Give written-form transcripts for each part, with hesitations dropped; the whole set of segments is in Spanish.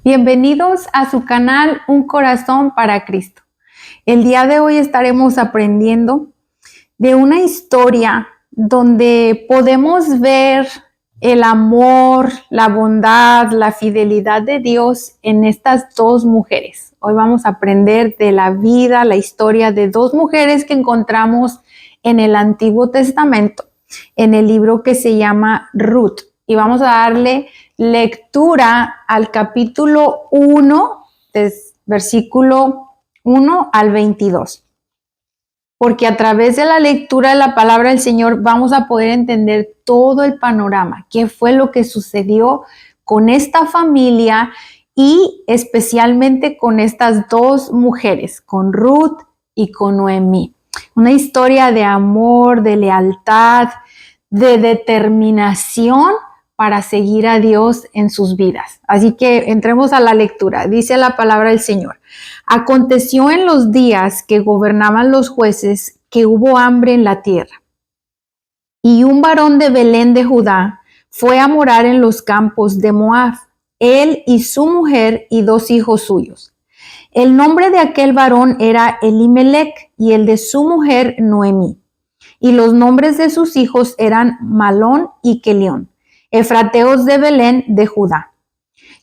Bienvenidos a su canal Un Corazón para Cristo. El día de hoy estaremos aprendiendo de una historia donde podemos ver el amor, la bondad, la fidelidad de Dios en estas dos mujeres. Hoy vamos a aprender de la vida, la historia de dos mujeres que encontramos en el Antiguo Testamento, en el libro que se llama Ruth. Y vamos a darle lectura al capítulo 1, versículo 1 al 22. Porque a través de la lectura de la palabra del Señor vamos a poder entender todo el panorama, qué fue lo que sucedió con esta familia y especialmente con estas dos mujeres, con Ruth y con Noemí. Una historia de amor, de lealtad, de determinación para seguir a Dios en sus vidas. Así que entremos a la lectura. Dice la palabra del Señor. Aconteció en los días que gobernaban los jueces que hubo hambre en la tierra. Y un varón de Belén de Judá fue a morar en los campos de Moab, él y su mujer y 2 hijos suyos. El nombre de aquel varón era Elimelech y el de su mujer Noemí. Y los nombres de sus hijos eran Malón y Kelión, efrateos de Belén de Judá.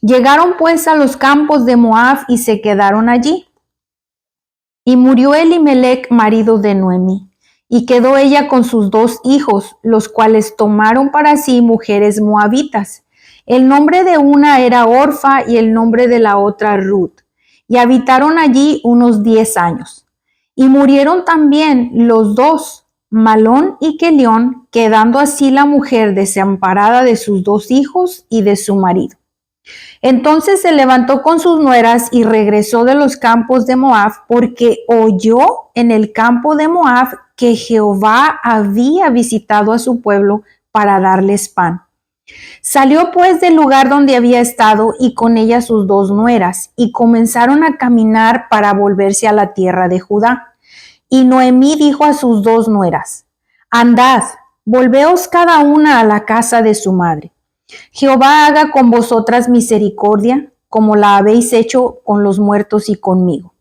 Llegaron pues a los campos de Moab y se quedaron allí. Y murió Elimelech, marido de Noemí, y quedó ella con sus 2 hijos, los cuales tomaron para sí mujeres moabitas. El nombre de una era Orfa y el nombre de la otra Ruth. Y habitaron allí unos 10 años. Y murieron también los 2, Malón y Kelión, quedando así la mujer desamparada de sus 2 hijos y de su marido. Entonces se levantó con sus nueras y regresó de los campos de Moab, porque oyó en el campo de Moab que Jehová había visitado a su pueblo para darles pan. Salió pues del lugar donde había estado y con ella sus 2 nueras, y comenzaron a caminar para volverse a la tierra de Judá. Y Noemí dijo a sus 2 nueras: Andad, volveos cada una a la casa de su madre. Jehová haga con vosotras misericordia, como la habéis hecho con los muertos y conmigo.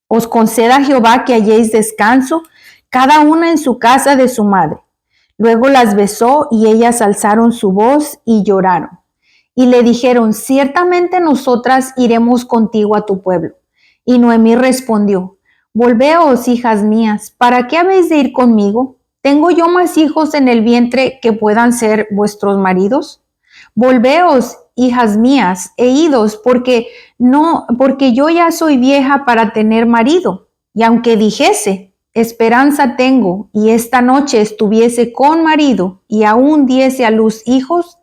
Os conceda Jehová que halléis descanso, cada una en su casa de su madre. Luego las besó y ellas alzaron su voz y lloraron. Y le dijeron: ciertamente nosotras iremos contigo a tu pueblo. Y Noemí respondió: volveos, hijas mías, ¿para qué habéis de ir conmigo? ¿Tengo yo más hijos en el vientre que puedan ser vuestros maridos? Volveos, hijas mías, e idos, porque yo ya soy vieja para tener marido. Y aunque dijese: esperanza tengo, y esta noche estuviese con marido, y aún diese a luz hijos,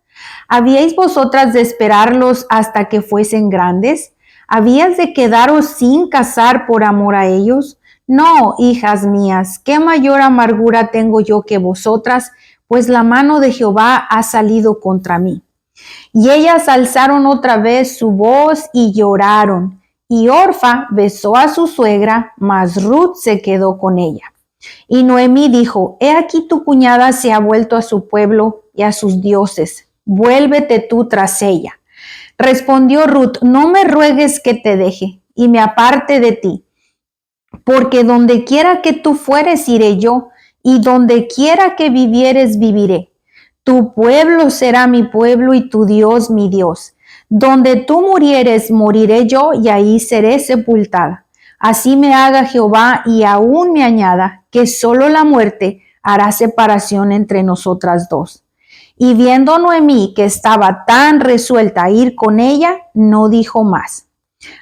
¿habíais vosotras de esperarlos hasta que fuesen grandes? ¿Habíais de quedaros sin casar por amor a ellos? No, hijas mías, qué mayor amargura tengo yo que vosotras, pues la mano de Jehová ha salido contra mí. Y ellas alzaron otra vez su voz y lloraron. Y Orfa besó a su suegra, mas Ruth se quedó con ella. Y Noemí dijo: he aquí tu cuñada se ha vuelto a su pueblo y a sus dioses. Vuélvete tú tras ella. Respondió Ruth: no me ruegues que te deje y me aparte de ti, porque donde quiera que tú fueres iré yo, y donde quiera que vivieres viviré. Tu pueblo será mi pueblo y tu Dios mi Dios. Donde tú murieres, moriré yo, y ahí seré sepultada. Así me haga Jehová y aún me añada, que solo la muerte hará separación entre nosotras dos. Y viendo Noemí que estaba tan resuelta a ir con ella, no dijo más.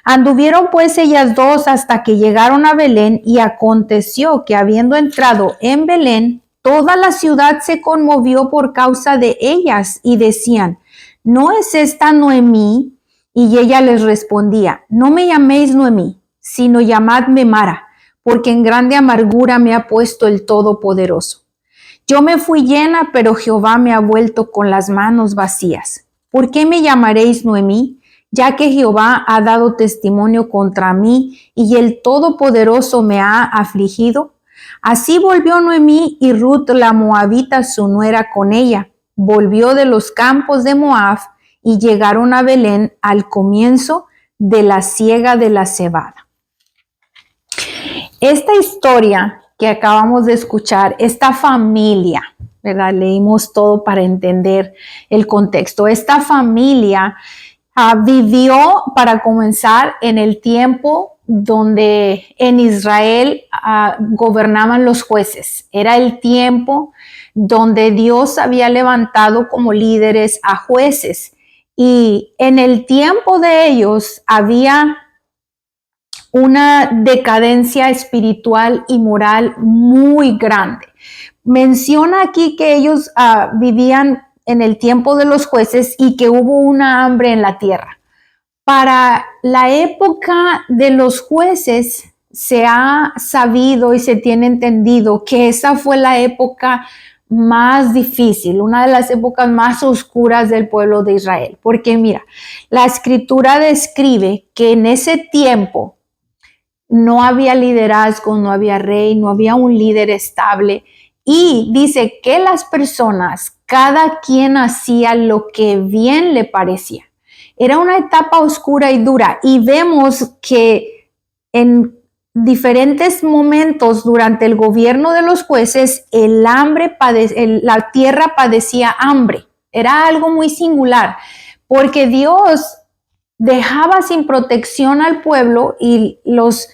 Anduvieron pues ellas 2 hasta que llegaron a Belén, y aconteció que habiendo entrado en Belén, toda la ciudad se conmovió por causa de ellas, y decían: ¿no es esta Noemí? Y ella les respondía: no me llaméis Noemí, sino llamadme Mara, porque en grande amargura me ha puesto el Todopoderoso. Yo me fui llena, pero Jehová me ha vuelto con las manos vacías. ¿Por qué me llamaréis Noemí? Ya que Jehová ha dado testimonio contra mí, y el Todopoderoso me ha afligido. Así volvió Noemí, y Ruth la moabita, su nuera, con ella. Volvió de los campos de Moab, y llegaron a Belén al comienzo de la siega de la cebada. Esta historia que acabamos de escuchar, esta familia, ¿verdad? Leímos todo para entender el contexto. Esta familia vivió, para comenzar, en el tiempo donde en Israel gobernaban los jueces. Era el tiempo donde Dios había levantado como líderes a jueces. Y en el tiempo de ellos había una decadencia espiritual y moral muy grande. Menciona aquí que ellos vivían en el tiempo de los jueces y que hubo una hambre en la tierra. Para la época de los jueces se ha sabido y se tiene entendido que esa fue la época más difícil, una de las épocas más oscuras del pueblo de Israel. Porque mira, la escritura describe que en ese tiempo no había liderazgo, no había rey, no había un líder estable. Y dice que las personas, cada quien hacía lo que bien le parecía. Era una etapa oscura y dura. Y vemos que en diferentes momentos durante el gobierno de los jueces, la tierra padecía hambre. Era algo muy singular, porque Dios dejaba sin protección al pueblo y los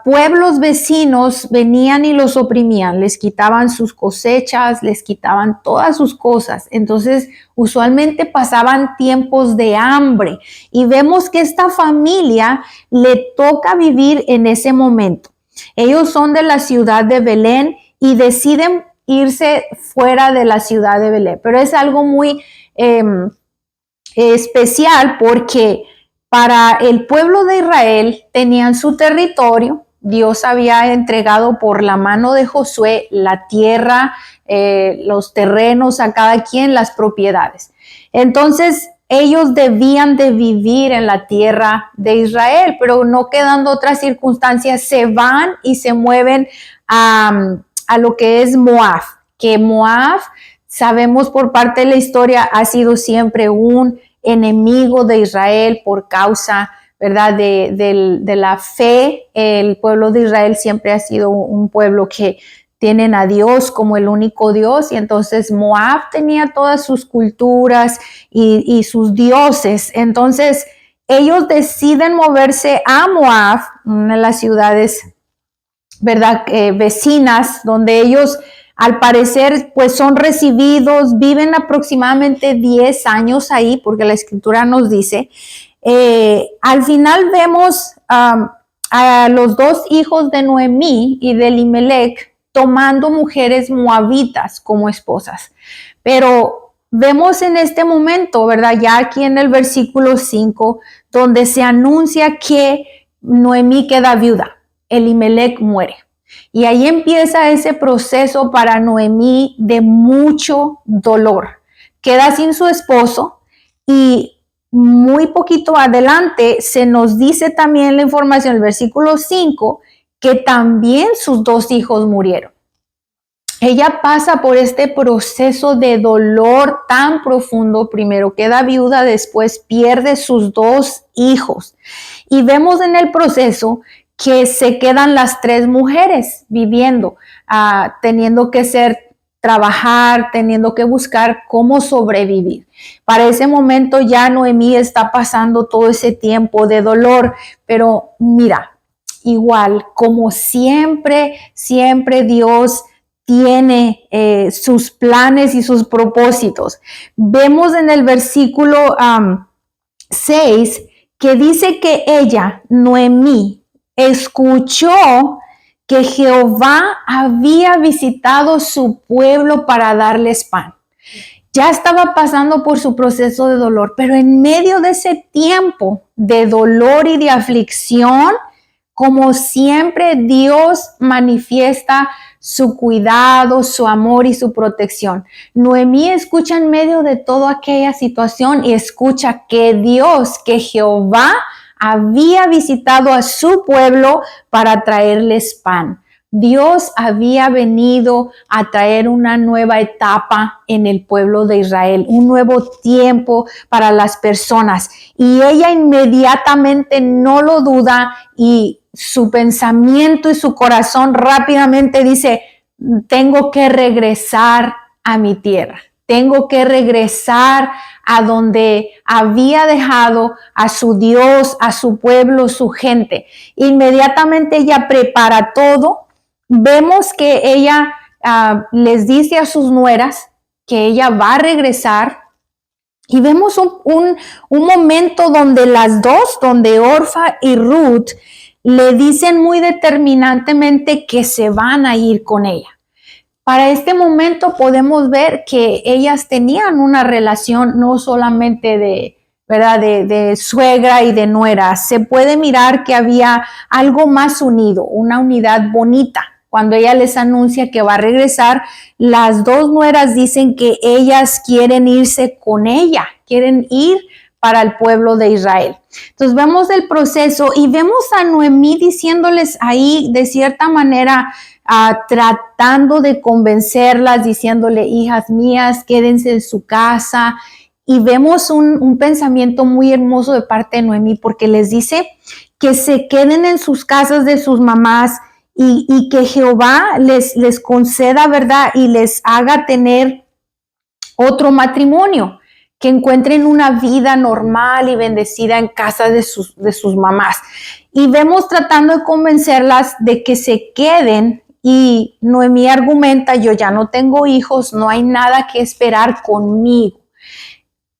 pueblos vecinos venían y los oprimían, les quitaban sus cosechas, les quitaban todas sus cosas. Entonces, usualmente pasaban tiempos de hambre y vemos que esta familia le toca vivir en ese momento. Ellos son de la ciudad de Belén y deciden irse fuera de la ciudad de Belén, pero es algo muy especial porque para el pueblo de Israel tenían su territorio. Dios había entregado por la mano de Josué la tierra, los terrenos a cada quien, las propiedades. Entonces ellos debían de vivir en la tierra de Israel, pero no quedando otras circunstancias, se van y se mueven a lo que es Moab, que Moab, sabemos por parte de la historia, ha sido siempre un enemigo de Israel por causa, ¿verdad?, de la fe. El pueblo de Israel siempre ha sido un pueblo que tienen a Dios como el único Dios, y entonces Moab tenía todas sus culturas y sus dioses. Entonces ellos deciden moverse a Moab, una de las ciudades, ¿verdad?, vecinas, donde ellos al parecer pues son recibidos, viven aproximadamente 10 años ahí, porque la escritura nos dice. Al final vemos a los dos hijos de Noemí y de Elimelech tomando mujeres moabitas como esposas. Pero vemos en este momento, ¿verdad?, ya aquí en el versículo 5, donde se anuncia que Noemí queda viuda, Elimelech muere. Y ahí empieza ese proceso para Noemí de mucho dolor. Queda sin su esposo y muy poquito adelante se nos dice también la información, el versículo 5, que también sus dos hijos murieron. Ella pasa por este proceso de dolor tan profundo. Primero queda viuda, después pierde sus dos hijos. Y vemos en el proceso que se quedan las tres mujeres viviendo, teniendo que trabajar, teniendo que buscar cómo sobrevivir. Para ese momento ya Noemí está pasando todo ese tiempo de dolor, pero mira, igual como siempre Dios tiene sus planes y sus propósitos. Vemos en el versículo 6 que dice que ella, Noemí, escuchó que Jehová había visitado su pueblo para darles pan. Ya estaba pasando por su proceso de dolor, pero en medio de ese tiempo de dolor y de aflicción, como siempre, Dios manifiesta su cuidado, su amor y su protección. Noemí escucha en medio de toda aquella situación y escucha que Dios, que Jehová había visitado a su pueblo para traerles pan, Dios había venido a traer una nueva etapa en el pueblo de Israel, un nuevo tiempo para las personas. Y ella inmediatamente no lo duda y su pensamiento y su corazón rápidamente dice, tengo que regresar a mi tierra. Tengo que regresar a donde había dejado a su Dios, a su pueblo, su gente. Inmediatamente ella prepara todo. Vemos que ella les dice a sus nueras que ella va a regresar. Y vemos un momento donde las dos, donde Orfa y Ruth, le dicen muy determinantemente que se van a ir con ella. Para este momento podemos ver que ellas tenían una relación no solamente ¿verdad? De suegra y de nuera. Se puede mirar que había algo más unido, una unidad bonita. Cuando ella les anuncia que va a regresar, las dos nueras dicen que ellas quieren irse con ella, quieren ir para el pueblo de Israel. Entonces vemos el proceso y vemos a Noemí diciéndoles ahí de cierta manera, tratando de convencerlas, diciéndole, hijas mías, quédense en su casa. Y vemos un pensamiento muy hermoso de parte de Noemí porque les dice que se queden en sus casas de sus mamás y que Jehová les conceda, ¿verdad? Y les haga tener otro matrimonio, que encuentren una vida normal y bendecida en casa de sus mamás. Y vemos tratando de convencerlas de que se queden y Noemí argumenta, yo ya no tengo hijos, no hay nada que esperar conmigo.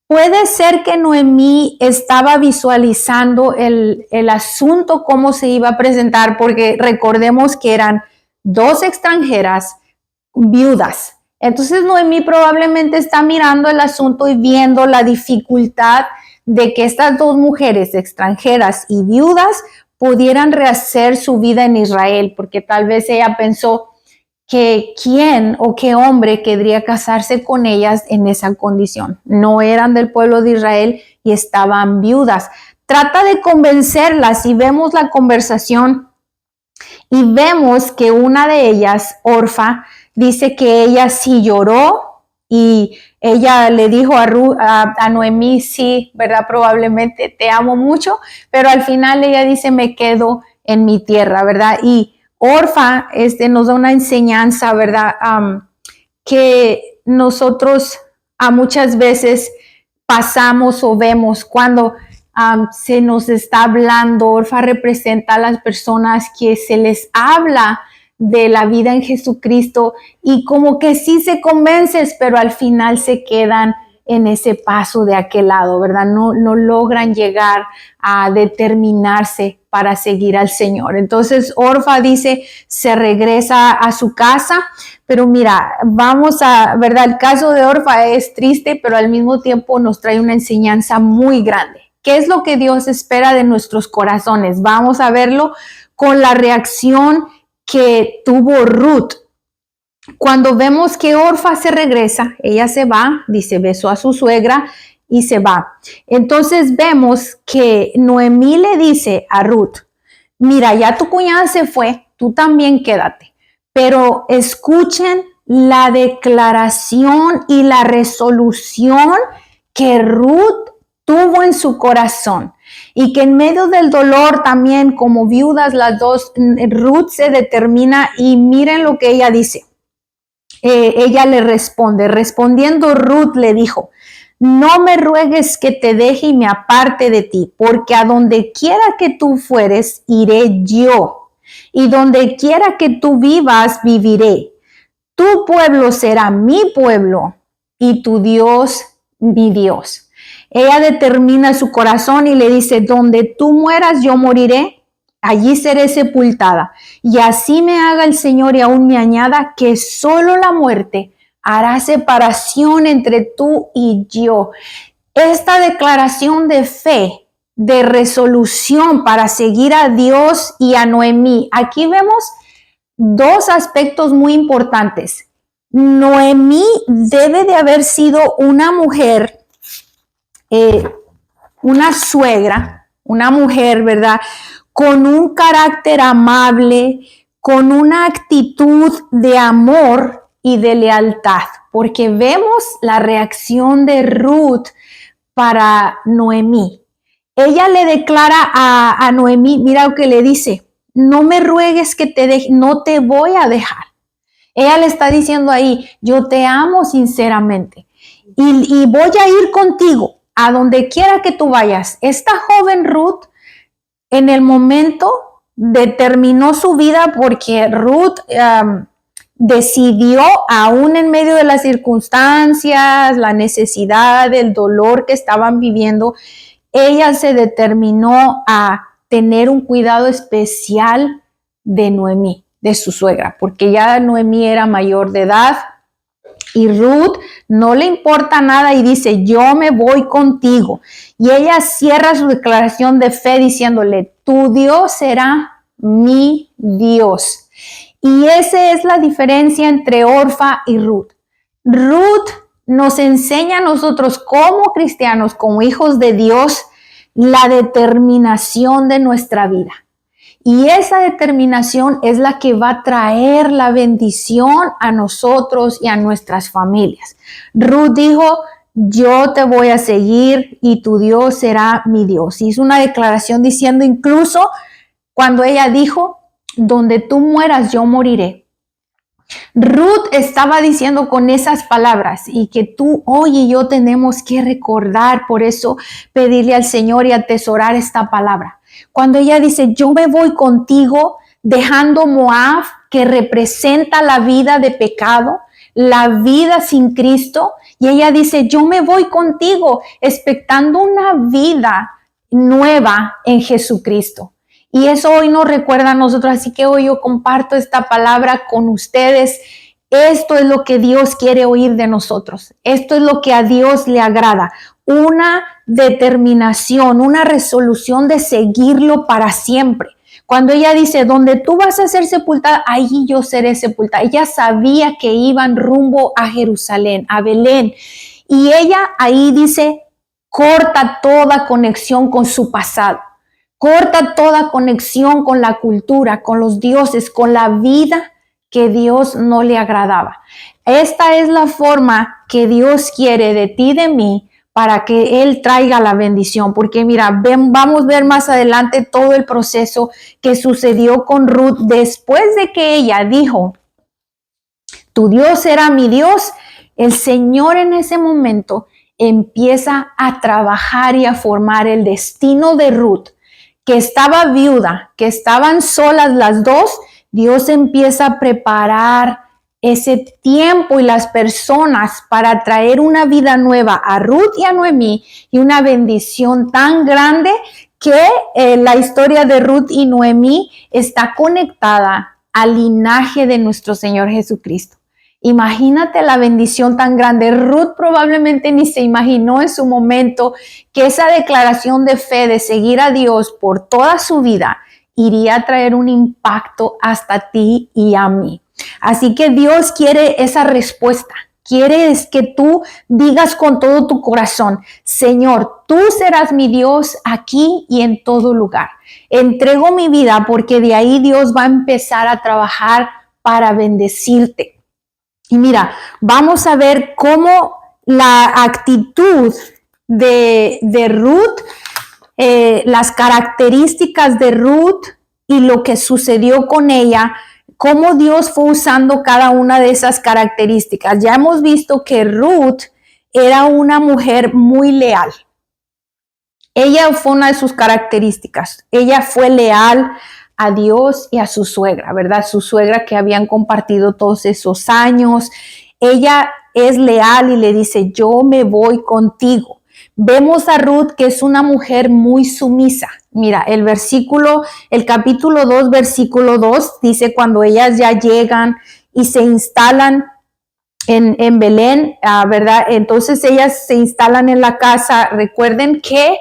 Puede ser que Noemí estaba visualizando el asunto, cómo se iba a presentar, porque recordemos que eran dos extranjeras viudas. Entonces Noemí probablemente está mirando el asunto y viendo la dificultad de que estas dos mujeres extranjeras y viudas pudieran rehacer su vida en Israel, porque tal vez ella pensó que quién o qué hombre querría casarse con ellas en esa condición. No eran del pueblo de Israel y estaban viudas. Trata de convencerlas y vemos la conversación y vemos que una de ellas, Orfa, dice que ella sí lloró y ella le dijo a Noemí, sí, ¿verdad? Probablemente te amo mucho, pero al final ella dice, me quedo en mi tierra, ¿verdad? Y Orfa nos da una enseñanza, ¿verdad? Que nosotros muchas veces pasamos o vemos cuando se nos está hablando. Orfa representa a las personas que se les habla de la vida en Jesucristo y como que sí se convences, pero al final se quedan en ese paso de aquel lado, ¿verdad? No logran llegar a determinarse para seguir al Señor. Entonces Orfa dice, se regresa a su casa, pero mira, ¿verdad? El caso de Orfa es triste, pero al mismo tiempo nos trae una enseñanza muy grande. ¿Qué es lo que Dios espera de nuestros corazones? Vamos a verlo con la reacción que tuvo Ruth. Cuando vemos que Orfa se regresa, ella se va, dice, besó a su suegra y se va. Entonces vemos que Noemí le dice a Ruth, mira, ya tu cuñada se fue, tú también quédate. Pero escuchen la declaración y la resolución que Ruth tuvo en su corazón. Y que en medio del dolor también, como viudas las dos, Ruth se determina y miren lo que ella dice. Ella le responde, respondiendo Ruth le dijo, no me ruegues que te deje y me aparte de ti, porque a donde quiera que tú fueres, iré yo, y donde quiera que tú vivas, viviré. Tu pueblo será mi pueblo, y tu Dios, mi Dios. Ella determina su corazón y le dice, donde tú mueras, yo moriré. Allí seré sepultada, y así me haga el Señor y aún me añada que solo la muerte hará separación entre tú y yo. Esta declaración de fe, de resolución para seguir a Dios y a Noemí. Aquí vemos dos aspectos muy importantes. Noemí debe de haber sido una mujer, una suegra, una mujer, ¿verdad? Con un carácter amable, con una actitud de amor y de lealtad, porque vemos la reacción de Ruth para Noemí. Ella le declara a Noemí, mira lo que le dice, no me ruegues que te deje, no te voy a dejar. Ella le está diciendo ahí, yo te amo sinceramente y voy a ir contigo a donde quiera que tú vayas. Esta joven Ruth en el momento determinó su vida porque Ruth decidió, aún en medio de las circunstancias, la necesidad, el dolor que estaban viviendo, ella se determinó a tener un cuidado especial de Noemí, de su suegra, porque ya Noemí era mayor de edad y Ruth no le importa nada y dice, yo me voy contigo. Y ella cierra su declaración de fe diciéndole, tu Dios será mi Dios. Y esa es la diferencia entre Orfa y Ruth. Ruth nos enseña a nosotros como cristianos, como hijos de Dios, la determinación de nuestra vida. Y esa determinación es la que va a traer la bendición a nosotros y a nuestras familias. Ruth dijo, yo te voy a seguir y tu Dios será mi Dios. Hizo una declaración diciendo incluso cuando ella dijo, donde tú mueras, yo moriré. Ruth estaba diciendo con esas palabras y que tú hoy y yo tenemos que recordar, por eso pedirle al Señor y atesorar esta palabra. Cuando ella dice, yo me voy contigo, dejando Moab, que representa la vida de pecado, la vida sin Cristo, y ella dice, yo me voy contigo, expectando una vida nueva en Jesucristo. Y eso hoy nos recuerda a nosotros, así que hoy yo comparto esta palabra con ustedes. Esto es lo que Dios quiere oír de nosotros. Esto es lo que a Dios le agrada. Una determinación, una resolución de seguirlo para siempre. Cuando ella dice, donde tú vas a ser sepultada, allí yo seré sepultada. Ella sabía que iban rumbo a Jerusalén, a Belén. Y ella ahí dice, corta toda conexión con su pasado. Corta toda conexión con la cultura, con los dioses, con la vida que Dios no le agradaba. Esta es la forma que Dios quiere de ti y de mí para que Él traiga la bendición. Porque mira, vamos a ver más adelante todo el proceso que sucedió con Ruth después de que ella dijo, tu Dios será mi Dios. El Señor en ese momento empieza a trabajar y a formar el destino de Ruth, que estaba viuda, que estaban solas las dos. Dios empieza a preparar ese tiempo y las personas para traer una vida nueva a Ruth y a Noemí y una bendición tan grande que la historia de Ruth y Noemí está conectada al linaje de nuestro Señor Jesucristo. Imagínate la bendición tan grande. Ruth probablemente ni se imaginó en su momento que esa declaración de fe, de seguir a Dios por toda su vida, iría a traer un impacto hasta ti y a mí. Así que Dios quiere esa respuesta. Quiere que tú digas con todo tu corazón, Señor, tú serás mi Dios aquí y en todo lugar. Entrego mi vida porque de ahí Dios va a empezar a trabajar para bendecirte. Y mira, vamos a ver cómo la actitud de Ruth, las características de Ruth y lo que sucedió con ella, cómo Dios fue usando cada una de esas características. Ya hemos visto que Ruth era una mujer muy leal. Ella fue una de sus características. Ella fue leal a Dios y a su suegra, ¿verdad? Su suegra que habían compartido todos esos años. Ella es leal y le dice, yo me voy contigo. Vemos a Ruth que es una mujer muy sumisa. Mira, el capítulo 2, versículo 2, dice cuando ellas ya llegan y se instalan en Belén, ¿verdad? Entonces ellas se instalan en la casa. Recuerden que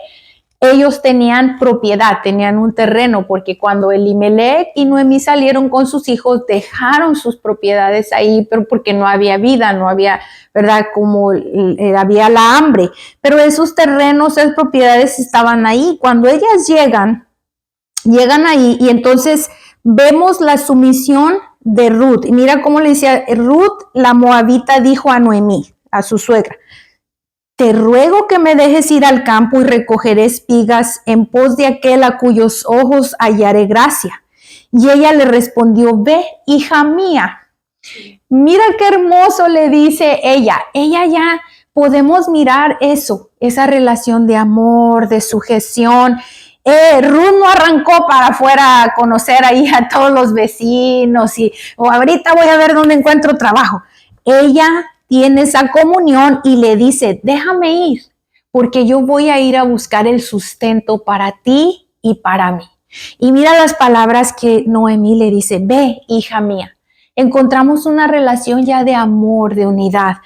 ellos tenían propiedad, tenían un terreno, porque cuando Elimelech y Noemí salieron con sus hijos, dejaron sus propiedades ahí, pero porque no había vida, no había, ¿verdad? Como había la hambre. Pero esos terrenos, esas propiedades estaban ahí. Cuando ellas llegan ahí y entonces vemos la sumisión de Ruth. Y mira cómo le decía Ruth, la moabita, dijo a Noemí, a su suegra: te ruego que me dejes ir al campo y recoger espigas en pos de aquel a cuyos ojos hallaré gracia. Y ella le respondió: ve, hija mía. Mira qué hermoso le dice ella. Ella ya podemos mirar eso, esa relación de amor, de sujeción. Ruth no arrancó para afuera a conocer ahí a todos los vecinos o ahorita voy a ver dónde encuentro trabajo. Ella tiene esa comunión y le dice: déjame ir, porque yo voy a ir a buscar el sustento para ti y para mí. Y mira las palabras que Noemí le dice: ve, hija mía. Encontramos una relación ya de amor, de unidad.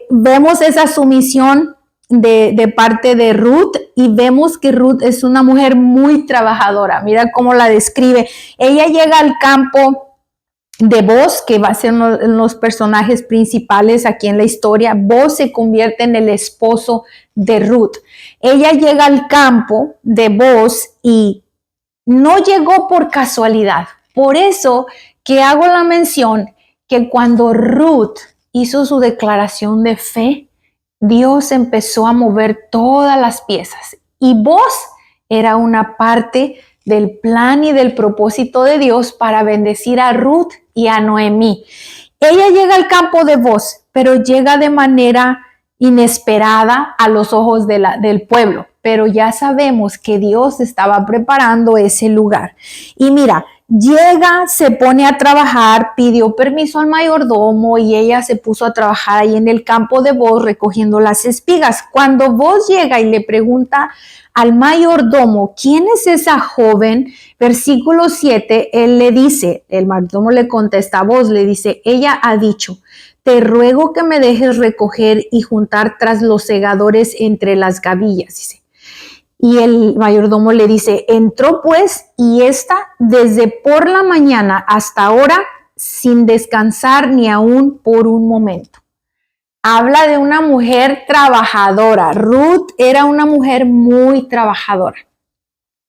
Vemos esa sumisión de parte de Ruth y vemos que Ruth es una mujer muy trabajadora. Mira cómo la describe. Ella llega al campo de Boz, que va a ser uno de los personajes principales aquí en la historia. Boz se convierte en el esposo de Ruth. Ella llega al campo de Boz y no llegó por casualidad. Por eso que hago la mención que cuando Ruth hizo su declaración de fe, Dios empezó a mover todas las piezas y Boz era una parte del plan y del propósito de Dios para bendecir a Ruth y a Noemí. Ella llega al campo de Boz, pero llega de manera inesperada a los ojos del pueblo, pero ya sabemos que Dios estaba preparando ese lugar. Y mira, llega, se pone a trabajar, pidió permiso al mayordomo y ella se puso a trabajar ahí en el campo de Boz recogiendo las espigas. Cuando Boz llega y le pregunta al mayordomo: ¿quién es esa joven? Versículo 7, él le dice, el mayordomo le contesta a Boz, le dice: ella ha dicho, te ruego que me dejes recoger y juntar tras los segadores entre las gavillas, dice. Y el mayordomo le dice: entró pues, y está desde por la mañana hasta ahora sin descansar ni aún por un momento. Habla de una mujer trabajadora. Ruth era una mujer muy trabajadora.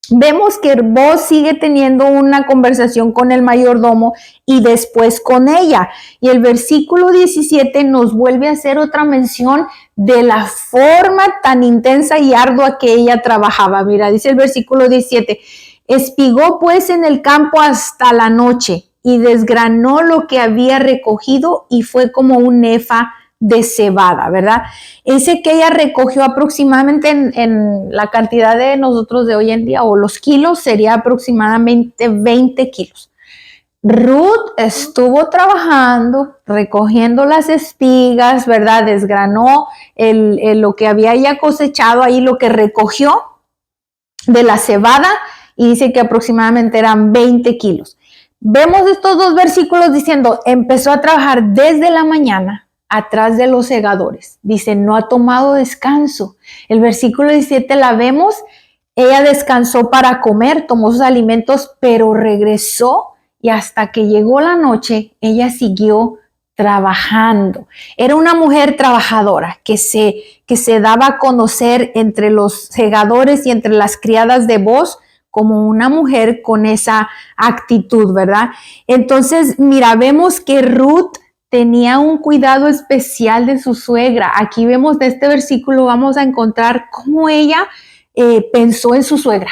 Vemos que Boz sigue teniendo una conversación con el mayordomo y después con ella. Y el versículo 17 nos vuelve a hacer otra mención de la forma tan intensa y ardua que ella trabajaba. Mira, dice el versículo 17: espigó pues en el campo hasta la noche y desgranó lo que había recogido y fue como un efa de cebada, ¿verdad? Ese que ella recogió aproximadamente en la cantidad de nosotros de hoy en día, o los kilos, sería aproximadamente 20 kilos. Ruth estuvo trabajando, recogiendo las espigas, ¿verdad? Desgranó lo que había ya cosechado ahí, lo que recogió de la cebada, y dice que aproximadamente eran 20 kilos. Vemos estos dos versículos diciendo: empezó a trabajar desde la mañana atrás de los segadores. Dice: no ha tomado descanso. El versículo 17 la vemos, ella descansó para comer, tomó sus alimentos, pero regresó y hasta que llegó la noche, ella siguió trabajando. Era una mujer trabajadora que se daba a conocer entre los segadores y entre las criadas de Boz como una mujer con esa actitud, ¿verdad? Entonces, mira, vemos que Ruth tenía un cuidado especial de su suegra. Aquí vemos de este versículo, vamos a encontrar cómo ella pensó en su suegra.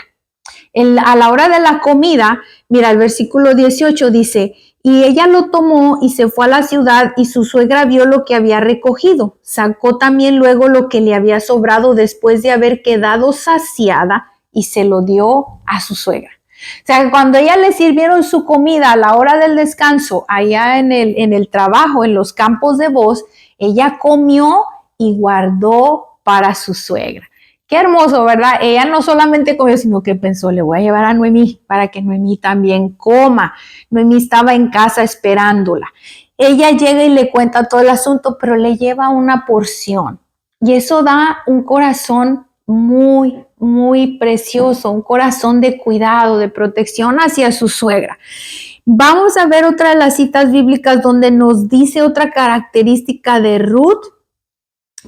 A la hora de la comida, mira, el versículo 18 dice: y ella lo tomó y se fue a la ciudad, y su suegra vio lo que había recogido. Sacó también luego lo que le había sobrado después de haber quedado saciada y se lo dio a su suegra. O sea, cuando ella le sirvieron su comida a la hora del descanso, allá en el trabajo, en los campos de Boz, ella comió y guardó para su suegra. Qué hermoso, ¿verdad? Ella no solamente comió, sino que pensó: le voy a llevar a Noemí para que Noemí también coma. Noemí estaba en casa esperándola. Ella llega y le cuenta todo el asunto, pero le lleva una porción. Y eso da un corazón muy, muy precioso, un corazón de cuidado, de protección hacia su suegra. Vamos a ver otra de las citas bíblicas donde nos dice otra característica de Ruth,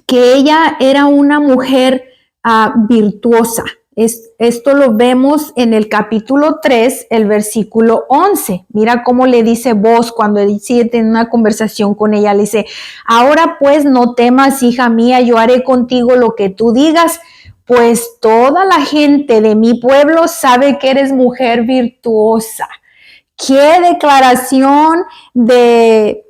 que ella era una mujer virtuosa. Esto lo vemos en el capítulo 3, el versículo 11. Mira cómo le dice Booz cuando él sigue teniendo una conversación con ella. Le dice, ahora pues no temas, hija mía, yo haré contigo lo que tú digas, pues toda la gente de mi pueblo sabe que eres mujer virtuosa. ¡Qué declaración de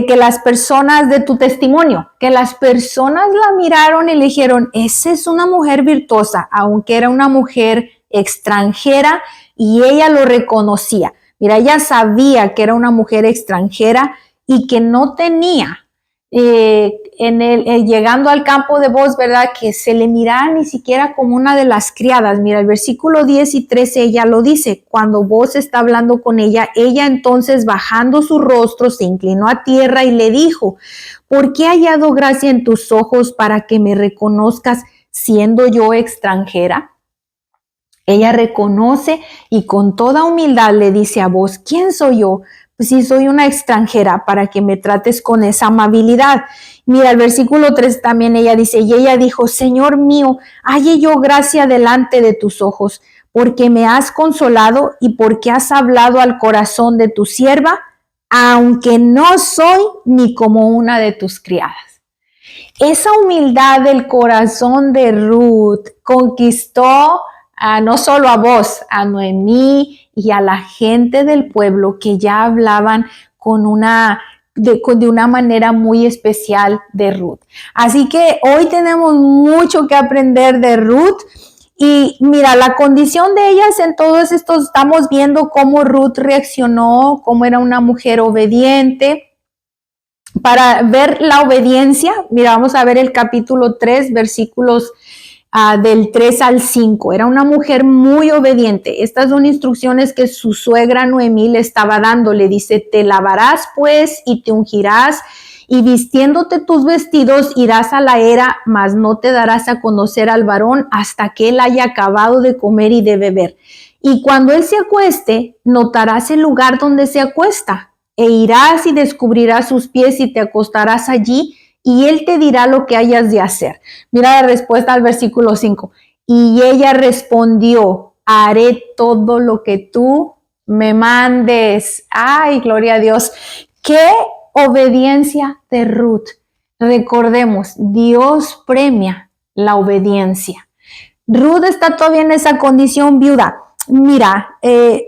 que las personas, de tu testimonio, que las personas la miraron y le dijeron, esa es una mujer virtuosa, aunque era una mujer extranjera y ella lo reconocía. Mira, ella sabía que era una mujer extranjera y que no tenía, llegando al campo de Booz, ¿verdad? Que se le miraba ni siquiera como una de las criadas. Mira, el versículo 10 y 13 ella lo dice. Cuando Booz está hablando con ella, ella entonces bajando su rostro se inclinó a tierra y le dijo, ¿por qué he hallado gracia en tus ojos para que me reconozcas siendo yo extranjera? Ella reconoce y con toda humildad le dice a Booz, ¿quién soy yo? Pues sí, soy una extranjera, para que me trates con esa amabilidad. Mira, el versículo 3 también ella dice, y ella dijo, Señor mío, halle yo gracia delante de tus ojos, porque me has consolado y porque has hablado al corazón de tu sierva, aunque no soy ni como una de tus criadas. Esa humildad del corazón de Ruth conquistó no solo a Booz, a Noemí y a la gente del pueblo que ya hablaban de una manera muy especial de Ruth. Así que hoy tenemos mucho que aprender de Ruth. Y mira, la condición de ellas en todos estos, estamos viendo cómo Ruth reaccionó, cómo era una mujer obediente. Para ver la obediencia, mira, vamos a ver el capítulo 3, versículos del 3 al 5. Era una mujer muy obediente. Estas son instrucciones que su suegra Noemí le estaba dando. Le dice, te lavarás pues y te ungirás y vistiéndote tus vestidos irás a la era, mas no te darás a conocer al varón hasta que él haya acabado de comer y de beber. Y cuando él se acueste, notarás el lugar donde se acuesta e irás y descubrirás sus pies y te acostarás allí y él te dirá lo que hayas de hacer. Mira la respuesta al versículo 5. Y ella respondió, haré todo lo que tú me mandes. Ay, gloria a Dios. Qué obediencia de Ruth. Recordemos, Dios premia la obediencia. Ruth está todavía en esa condición viuda. Mira,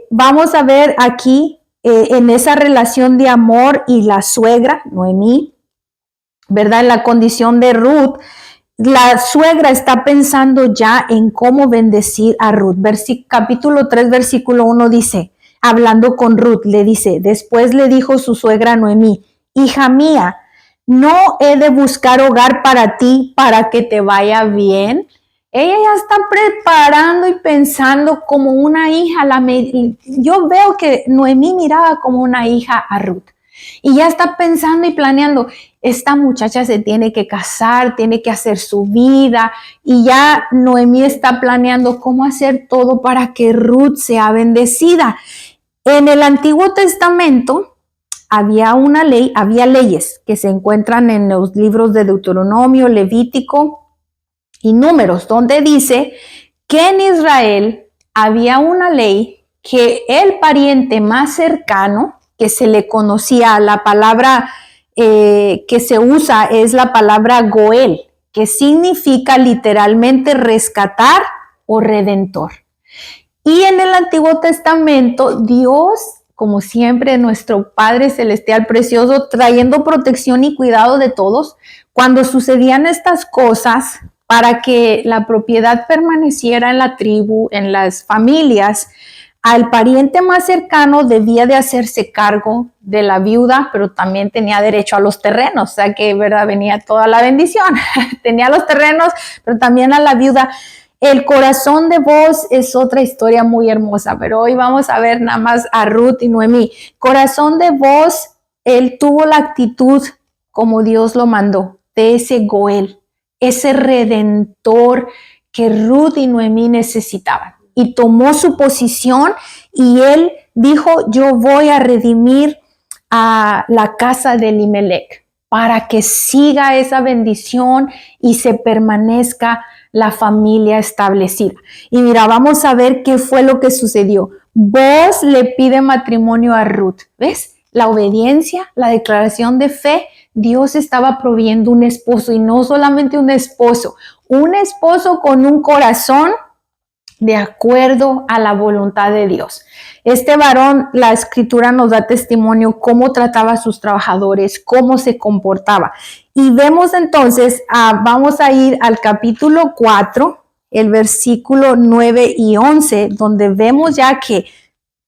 vamos a ver aquí en esa relación de amor y la suegra, Noemí, ¿verdad? En la condición de Ruth, la suegra está pensando ya en cómo bendecir a Ruth. Capítulo 3, versículo 1 dice, hablando con Ruth, le dice, después le dijo su suegra Noemí, hija mía, ¿no he de buscar hogar para ti para que te vaya bien? Ella ya está preparando y pensando como una hija. Yo veo que Noemí miraba como una hija a Ruth. Y ya está pensando y planeando, esta muchacha se tiene que casar, tiene que hacer su vida. Y ya Noemí está planeando cómo hacer todo para que Ruth sea bendecida. En el Antiguo Testamento había leyes que se encuentran en los libros de Deuteronomio, Levítico y Números, donde dice que en Israel había una ley que el pariente más cercano, que se le conocía, la palabra que se usa es la palabra Goel, que significa literalmente rescatar o redentor. Y en el Antiguo Testamento, Dios, como siempre, nuestro Padre Celestial Precioso, trayendo protección y cuidado de todos, cuando sucedían estas cosas, para que la propiedad permaneciera en la tribu, en las familias, al pariente más cercano debía de hacerse cargo de la viuda, pero también tenía derecho a los terrenos, o sea que, ¿verdad? Venía toda la bendición. Tenía los terrenos, pero también a la viuda. El corazón de Booz es otra historia muy hermosa, pero hoy vamos a ver nada más a Ruth y Noemí. Corazón de Booz, él tuvo la actitud como Dios lo mandó, de ese Goel, ese redentor que Ruth y Noemí necesitaban. Y tomó su posición y él dijo, yo voy a redimir a la casa de Elimelech para que siga esa bendición y se permanezca la familia establecida. Y mira, vamos a ver qué fue lo que sucedió. Boaz le pide matrimonio a Ruth. ¿Ves? La obediencia, la declaración de fe. Dios estaba proveyendo un esposo, y no solamente un esposo con un corazón de acuerdo a la voluntad de Dios. Este varón, la escritura nos da testimonio cómo trataba a sus trabajadores, cómo se comportaba. Y vemos entonces, vamos a ir al capítulo 4, el versículo 9 y 11, donde vemos ya que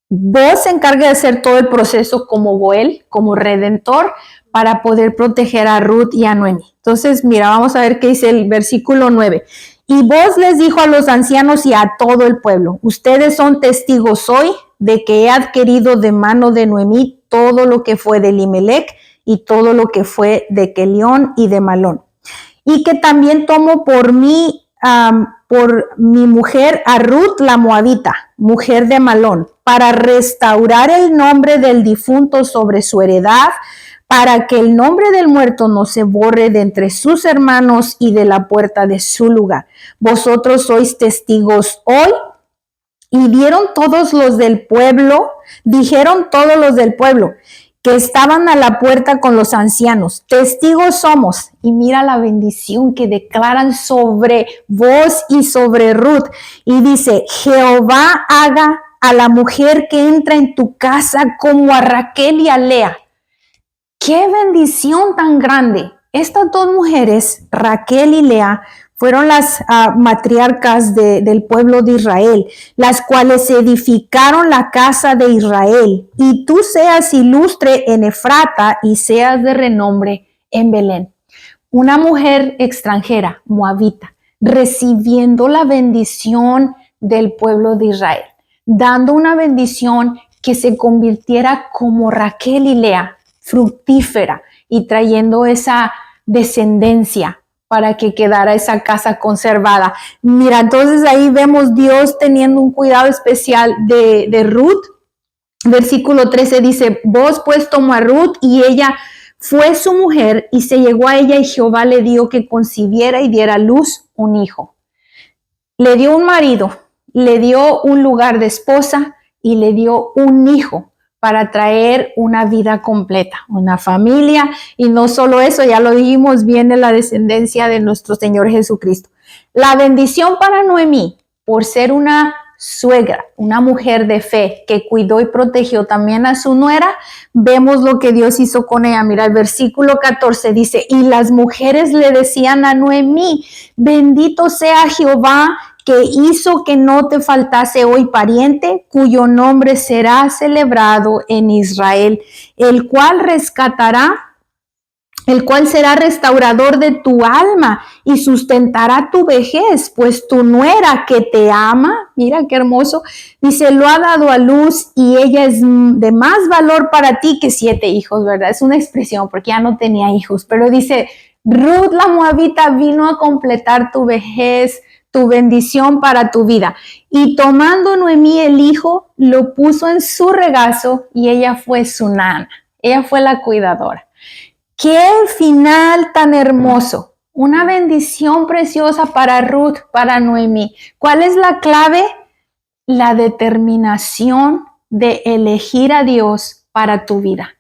Boaz se encarga de hacer todo el proceso como Goel, como redentor, para poder proteger a Ruth y a Noemi. Entonces, mira, vamos a ver qué dice el versículo 9. Y Boaz les dijo a los ancianos y a todo el pueblo: ustedes son testigos hoy de que he adquirido de mano de Noemí todo lo que fue de Elimelech y todo lo que fue de Kelión y de Malón. Y que también tomo por mi mujer a Ruth la Moabita, mujer de Malón, para restaurar el nombre del difunto sobre su heredad, para que el nombre del muerto no se borre de entre sus hermanos y de la puerta de su lugar. Vosotros sois testigos hoy. Y dijeron todos los del pueblo que estaban a la puerta con los ancianos: testigos somos. Y mira la bendición que declaran sobre Boaz y sobre Ruth. Y dice: Jehová haga a la mujer que entra en tu casa como a Raquel y a Lea. ¡Qué bendición tan grande! Estas dos mujeres, Raquel y Lea, fueron las matriarcas del pueblo de Israel, las cuales edificaron la casa de Israel. Y tú seas ilustre en Efrata y seas de renombre en Belén. Una mujer extranjera, moabita, recibiendo la bendición del pueblo de Israel, dando una bendición que se convirtiera como Raquel y Lea, fructífera, y trayendo esa descendencia para que quedara esa casa conservada. Mira, entonces ahí vemos Dios teniendo un cuidado especial de Ruth. Versículo 13 dice: Vos pues tomó a Ruth y ella fue su mujer, y se llegó a ella, y Jehová le dio que concibiera y diera a luz un hijo. Le dio un marido, le dio un lugar de esposa y le dio un hijo para traer una vida completa, una familia. Y no solo eso, ya lo dijimos, viene la descendencia de nuestro Señor Jesucristo. La bendición para Noemí, por ser una suegra, una mujer de fe que cuidó y protegió también a su nuera, vemos lo que Dios hizo con ella. Mira, el versículo 14 dice: y las mujeres le decían a Noemí: bendito sea Jehová, que hizo que no te faltase hoy pariente, cuyo nombre será celebrado en Israel, el cual será restaurador de tu alma y sustentará tu vejez, pues tu nuera que te ama, mira qué hermoso, dice, lo ha dado a luz, y ella es de más valor para ti que 7 hijos, ¿verdad? Es una expresión porque ya no tenía hijos, pero dice: Ruth la Moabita vino a completar tu vejez, tu bendición para tu vida. Y tomando Noemí el hijo, lo puso en su regazo, y ella fue su nana, ella fue la cuidadora. ¡Qué final tan hermoso! Una bendición preciosa para Ruth, para Noemí. ¿Cuál es la clave? La determinación de elegir a Dios para tu vida.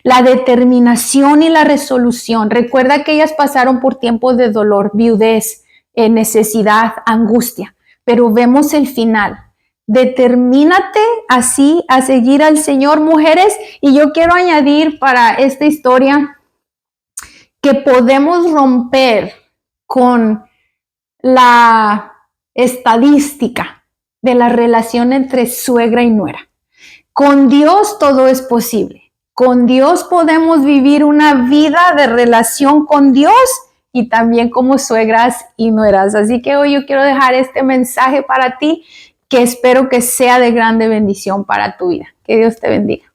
La determinación y la resolución. Recuerda que ellas pasaron por tiempos de dolor, viudez, necesidad, angustia, pero vemos el final. Determínate así a seguir al Señor, mujeres. Y yo quiero añadir para esta historia que podemos romper con la estadística de la relación entre suegra y nuera. Con Dios todo es posible. Con Dios podemos vivir una vida de relación con Dios, y también como suegras y nueras. Así que hoy yo quiero dejar este mensaje para ti, que espero que sea de grande bendición para tu vida. Que Dios te bendiga.